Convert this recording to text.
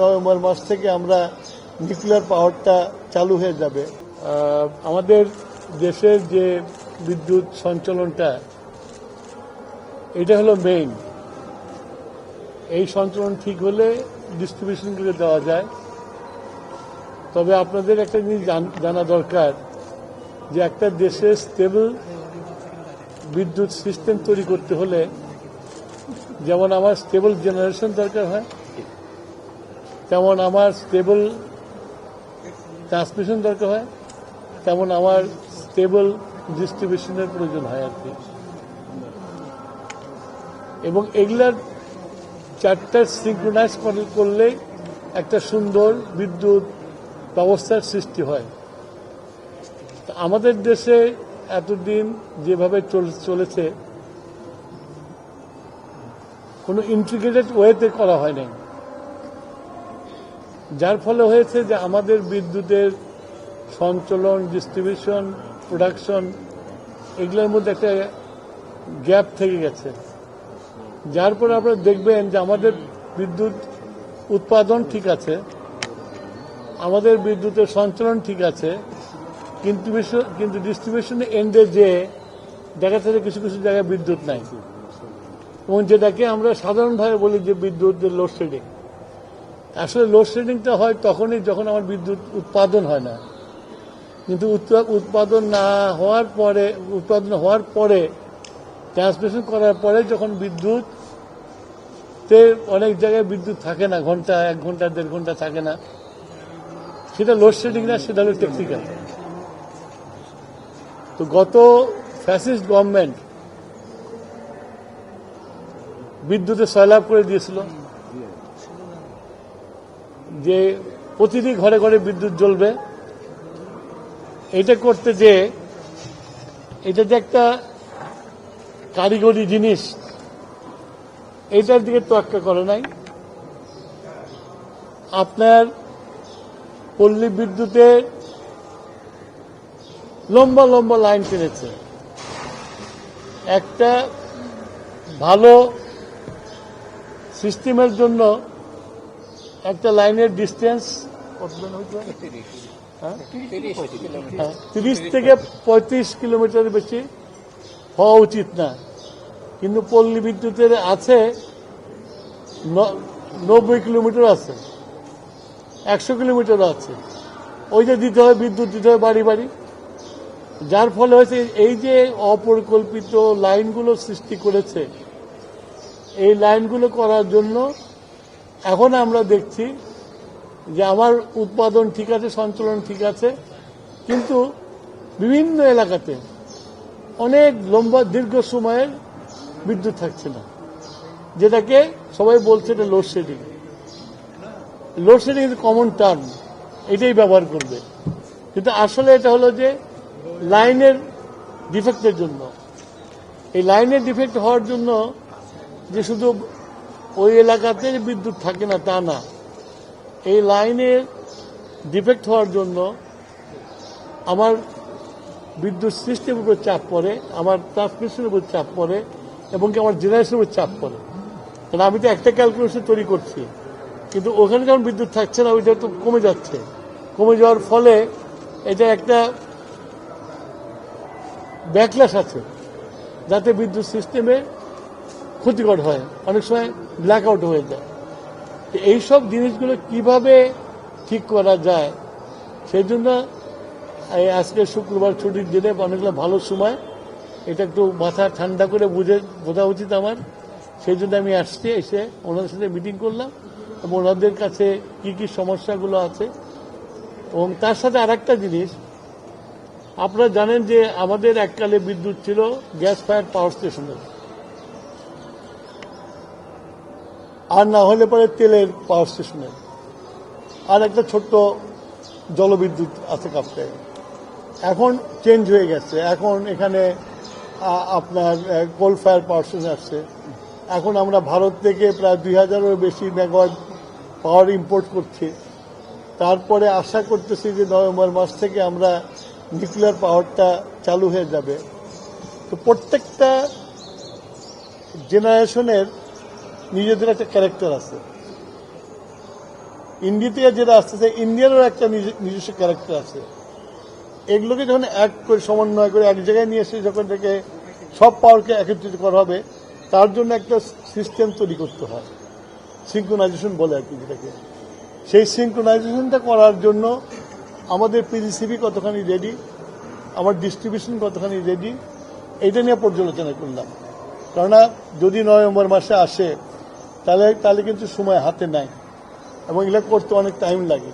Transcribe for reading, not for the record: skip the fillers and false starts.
November মাস থেকে আমরা nuclear পাওয়ারটা চালু হয়ে যাবে। আমাদের দেশের যে বিদ্যুৎ সঞ্চালনটা এটা হলো মেইন। এই সঞ্চালন ঠিক হলে ডিস্ট্রিবিউশন করে দেওয়া যায়। তবে আপনাদের একটা জিনিস জানা দরকার যে একটা দেশে স্টেবল বিদ্যুৎ সিস্টেম তৈরি করতে হলে যেমন আমার স্টেবল জেনারেশন দরকার হয়, তেমন আমার স্টেবল ট্রান্সমিশন দরকার হয়, তেমন আমার স্টেবল ডিস্ট্রিবিউশনের প্রয়োজন হয় আর কি। এবং এগুলার চারটা সিঙ্ক্রোনাইজ করলে একটা সুন্দর বিদ্যুৎ ব্যবস্থার সৃষ্টি হয়। আমাদের দেশে এতদিন যেভাবে চলেছে কোনো ইন্টিগ্রেটেড ওয়েতে করা হয় নাই, যার ফলে হয়েছে যে আমাদের বিদ্যুতের সঞ্চালন, ডিস্ট্রিবিউশন, প্রোডাকশন এগুলোর মধ্যে একটা গ্যাপ থেকে গেছে। যার পরে আপনারা দেখবেন যে আমাদের বিদ্যুৎ উৎপাদন ঠিক আছে, আমাদের বিদ্যুতের সঞ্চালন ঠিক আছে, কিন্তু ডিস্ট্রিবিউশনের এন্ডে যে দেখা যাচ্ছে কিছু কিছু জায়গায় বিদ্যুৎ নাই, এবং যেটাকে আমরা সাধারণভাবে বলি যে বিদ্যুতের লোডশেডিং। আসলে লোডশেডিংটা হয় তখনই যখন আমার বিদ্যুৎ উৎপাদন হয় না। কিন্তু উৎপাদন হওয়ার পরে ট্রান্সমিশন করার পরে যখন বিদ্যুৎতে অনেক জায়গায় বিদ্যুৎ থাকে না, ঘন্টা 1 ঘন্টা 1.5 ঘন্টা থাকে না, সেটা লোডশেডিং না, সেটা হলো টেকনিক্যাল। তো গত ফ্যাসিস্ট গভর্নমেন্ট বিদ্যুতে সয়লাভ করে দিয়েছিল যে প্রতিটি ঘরে ঘরে বিদ্যুৎ জ্বলবে। এটা করতে যে এটা যে একটা কারিগরি জিনিস, এইটার দিকে তোয়াক্কা করে নাই। আপনার পল্লী বিদ্যুতে লম্বা লম্বা লাইন টেনেছে। একটা ভালো সিস্টেমের জন্য একটা লাইনের ডিস্টেন্স 30 থেকে 35 কিলোমিটার বেশি হওয়া উচিত না, কিন্তু পল্লী বিদ্যুতের আছে 90 কিলোমিটার আছে, 100 কিলোমিটার আছে। ওই যে দিতে হয়, বিদ্যুৎ দিতে হয় বাড়ি বাড়ি। যার ফলে হয়েছে এই যে অপরিকল্পিত লাইনগুলো সৃষ্টি করেছে, এই লাইনগুলো করার জন্য এখন আমরা দেখছি যে আমার উৎপাদন ঠিক আছে, সঞ্চালন ঠিক আছে, কিন্তু বিভিন্ন এলাকাতে অনেক লম্বা দীর্ঘ সময়ের বিদ্যুৎ থাকছে না, যেটাকে সবাই বলছে এটা load shedding. Load shedding is common term, এটাই ব্যবহার করবে, কিন্তু আসলে এটা হলো যে লাইনের ডিফেক্টের জন্য। এই লাইনের ডিফেক্ট হওয়ার জন্য যে শুধু ওই এলাকাতে বিদ্যুৎ থাকে না তা না, এই লাইনের ডিফেক্ট হওয়ার জন্য আমার বিদ্যুৎ সিস্টেমের উপর চাপ পড়ে, আমার ট্রান্সমিশনের উপর চাপ পড়ে, এবং কি আমার জেনারেশনের উপর চাপ পড়ে। কারণ আমি তো একটা ক্যালকুলেশন তৈরি করছি, কিন্তু ওখানে যখন বিদ্যুৎ থাকছে না, ওইটা তো কমে যাচ্ছে। কমে যাওয়ার ফলে এটা একটা ব্যাকল্যাশ আছে, যাতে বিদ্যুৎ সিস্টেমে ক্ষতিকর হয়, অনেক সময় ব্ল্যাক আউট হয়ে যায়। এইসব জিনিসগুলো কিভাবে ঠিক করা যায়, সেই জন্য আজকে শুক্রবার ছুটির দিনে অনেকগুলো ভালো সময়, এটা একটু মাথা ঠান্ডা করে বোঝা উচিত আমার। সেই জন্য আমি আসছি, এসে ওনাদের সাথে মিটিং করলাম এবং ওনাদের কাছে কি কি সমস্যাগুলো আছে। এবং তার সাথে আরেকটা জিনিস, আপনারা জানেন যে আমাদের এককালে বিদ্যুৎ ছিল গ্যাস ফায়ার পাওয়ার স্টেশনের, আর না হলে পরে তেলের পাওয়ার স্টেশনের, আর একটা ছোট্ট জলবিদ্যুৎ আছে কাপড়ে। এখন চেঞ্জ হয়ে গেছে, এখন এখানে আপনার কোল ফায়ার পাওয়ার স্টেশন আসছে। এখন আমরা ভারত থেকে প্রায় 2000-এরও বেশি মেগাওয়াট পাওয়ার ইম্পোর্ট করছি। তারপরে আশা করতেছি যে নভেম্বর মাস থেকে আমরা নিউক্লিয়ার পাওয়ারটা চালু হয়ে যাবে। তো প্রত্যেকটা জেনারেশনের নিজেদের একটা ক্যারেক্টার আছে। ইন্ডিয়া থেকে যেটা আসতেছে ইন্ডিয়ারও একটা নিজস্ব ক্যারেক্টার আছে। এগুলোকে যখন এক করে সমন্বয় করে এক জায়গায় নিয়ে এসে যখন থেকে সব পাওয়ারকে একত্রিত করা হবে, তার জন্য একটা সিস্টেম তৈরি করতে হয়, সিঙ্ক্রোনাইজেশন বলে আর কি যেটাকে। সেই সিঙ্ক্রোনাইজেশনটা করার জন্য আমাদের পিজিসিবি কতখানি রেডি, আমার ডিস্ট্রিবিউশন কতখানি রেডি, এটা নিয়ে পর্যালোচনা করলাম। কেননা যদি নভেম্বর মাসে আসে তাহলে কিন্তু সময় হাতে নাই এবং এগুলো করতে অনেক টাইম লাগে।